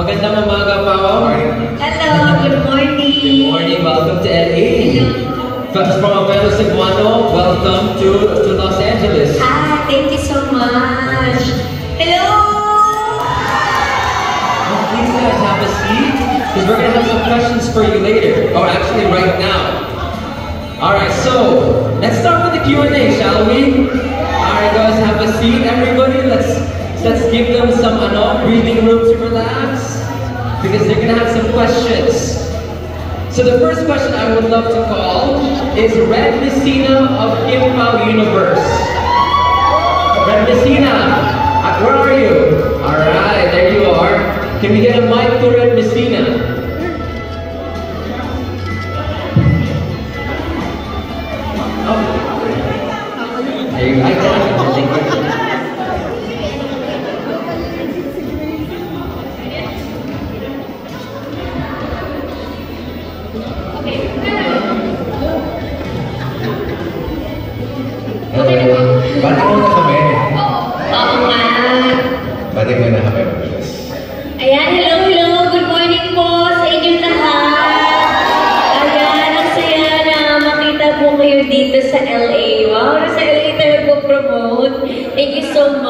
Magandang umaga, Pao. Hello, good morning. Good morning, welcome to LA. From a fellow Cebuano, welcome to Los Angeles. Hi, thank you so much. Hello! Please guys have a seat, because we're going to have some questions for you later. Or actually right now. Alright, so let's start with the Q&A, shall we? Alright guys, have a seat everybody. Let's give them some breathing room to relax, because they're going to have some questions. So the first question I would love to call is Red Messina of Kim Pao Universe. Red Messina, where are you? Alright, there you are. Can we get a mic to Red Messina? There you go. I got it. Thank you. Hello. Bati mo na kami. Oo nga. Bati mo na kami, mabilis. Ayan, hello. Good morning po sa inyong lahat. Ayan, ang saya na makita po kayo dito sa LA. Wow, nasa LA tayo po promote. Thank you so much.